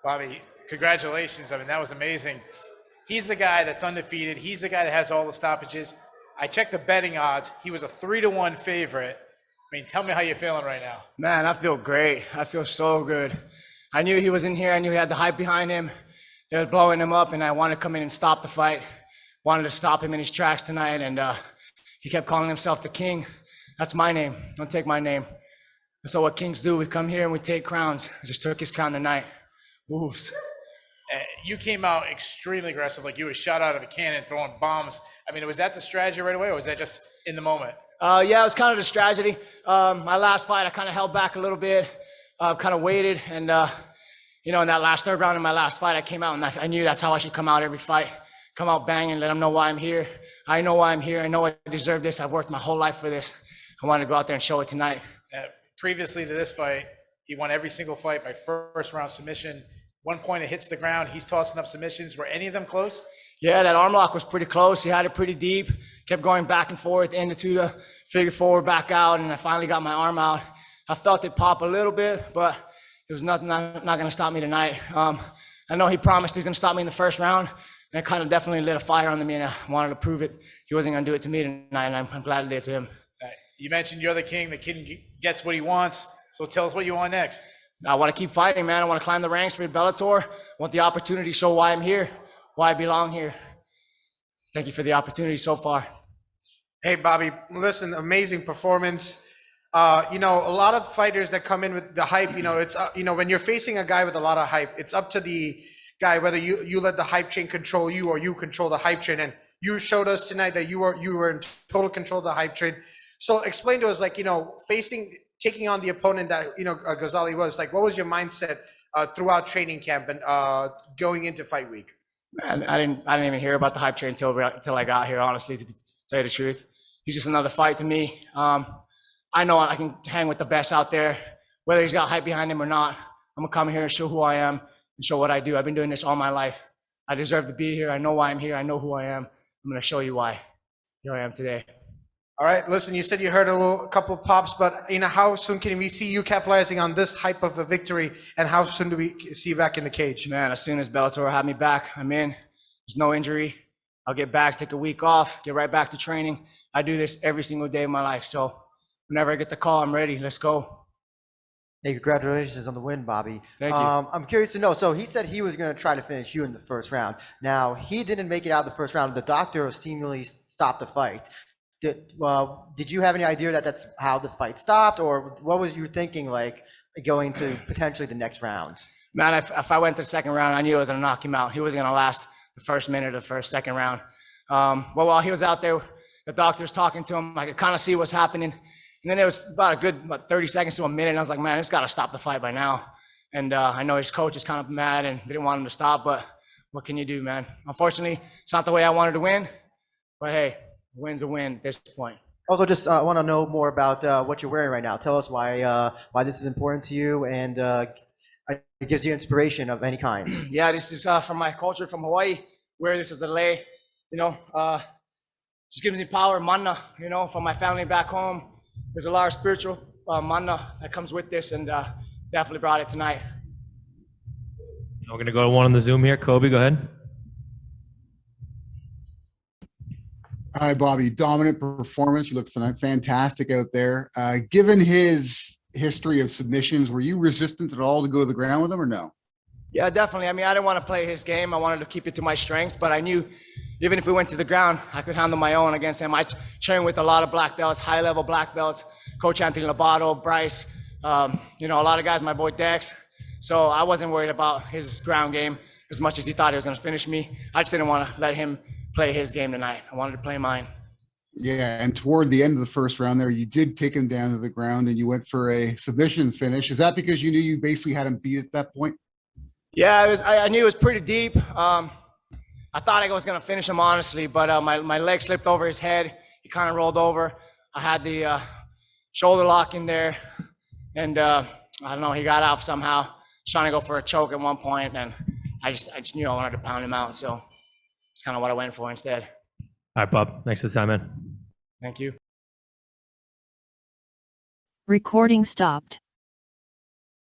Bobby, congratulations. I mean, that was amazing. He's the guy that's undefeated. He's the guy that has all the stoppages. I checked the betting odds. He was a 3-1 favorite. I mean, tell me how you're feeling right now. Man, I feel great. I feel so good. I knew he was in here. I knew he had the hype behind him. They were blowing him up, and I wanted to come in and stop the fight. Wanted to stop him in his tracks tonight, and he kept calling himself the king. That's my name. Don't take my name. That's what kings do. We come here and we take crowns. I just took his crown tonight. Wolves. You came out extremely aggressive, like you were shot out of a cannon, throwing bombs. I mean, was that the strategy right away, or was that just in the moment? Yeah, it was kind of the strategy. My last fight, I kind of held back a little bit, kind of waited, and in that last third round of my last fight, I came out and I knew that's how I should come out every fight. Come out banging, let them know why I'm here. I know why I'm here. I know I deserve this. I've worked my whole life for this. I wanted to go out there and show it tonight. Previously to this fight, he won every single fight by first round submission. One point it hits the ground, he's tossing up submissions. Were any of them close? Yeah, that arm lock was pretty close. He had it pretty deep, kept going back and forth into the figure four, back out, and I finally got my arm out. I felt it pop a little bit, but it was not going to stop me tonight. I know he promised he was going to stop me in the first round, and it kind of definitely lit a fire under me, and I wanted to prove it. He wasn't going to do it to me tonight, and I'm glad it did to him. You mentioned you're the king. The king gets what he wants, so tell us what you want next. I want to keep fighting, man. I want to climb the ranks for Bellator. I want the opportunity to show why I'm here, why I belong here. Thank you for the opportunity so far. Hey, Bobby, listen, amazing performance. A lot of fighters that come in with the hype, it's, when you're facing a guy with a lot of hype, it's up to the guy whether you let the hype train control you or you control the hype train. And you showed us tonight that you were in total control of the hype train. So explain to us, taking on the opponent that, Gozali was, what was your mindset throughout training camp and going into fight week? Man, I didn't even hear about the hype train until I got here, honestly, to tell you the truth. He's just another fight to me. I know I can hang with the best out there, whether he's got hype behind him or not. I'm gonna come here and show who I am and show what I do. I've been doing this all my life. I deserve to be here. I know why I'm here. I know who I am. I'm gonna show you why. Here I am today. All right, listen, you said you heard a couple of pops, but how soon can we see you capitalizing on this hype of a victory, and how soon do we see you back in the cage? Man, as soon as Bellator had me back, I'm in. There's no injury. I'll get back, take a week off, get right back to training. I do this every single day of my life, so whenever I get the call, I'm ready. Let's go. Hey, congratulations on the win, Bobby. Thank you. I'm curious to know, so he said he was going to try to finish you in the first round. Now, he didn't make it out of the first round. The doctor seemingly stopped the fight. Did you have any idea that that's how the fight stopped, or what was you thinking, going to potentially the next round? Man, if I went to the second round, I knew I was going to knock him out. He wasn't going to last the first minute of the second round. While he was out there, the doctor was talking to him. I could kind of see what's happening. And then it was about 30 seconds to a minute, and I was like, man, it's got to stop the fight by now. And I know his coach is kind of mad and didn't want him to stop, but what can you do, man? Unfortunately, it's not the way I wanted to win, but hey, a win's a win at this point. Also, just want to know more about what you're wearing right now. Tell us why this is important to you, and it gives you inspiration of any kind. Yeah, this is from my culture from Hawaii. Wear this as a lei, just gives me power, mana, from my family back home. There's a lot of spiritual mana that comes with this, and definitely brought it tonight. We're going to go to one on the Zoom here. Kobe, go ahead. Hi, Bobby. Dominant performance. You look fantastic out there. Given his history of submissions, were you resistant at all to go to the ground with him or no? Yeah, definitely. I mean, I didn't want to play his game. I wanted to keep it to my strengths, but I knew even if we went to the ground, I could handle my own against him. I train with a lot of black belts, high-level black belts, Coach Anthony Lobato, Bryce, a lot of guys, my boy Dex. So I wasn't worried about his ground game as much as he thought he was going to finish me. I just didn't want to let him play his game tonight. I wanted to play mine. Yeah, and toward the end of the first round there, you did take him down to the ground and you went for a submission finish. Is that because you knew you basically had him beat at that point? Yeah, I knew it was pretty deep. I thought I was going to finish him, honestly, but my leg slipped over his head. He kind of rolled over. I had the shoulder lock in there, and I don't know, he got out somehow. Was trying to go for a choke at one point, and I just knew I wanted to pound him out, so it's kind of what I went for instead. All right, Bob. Thanks for the time, man. Thank you. Recording stopped.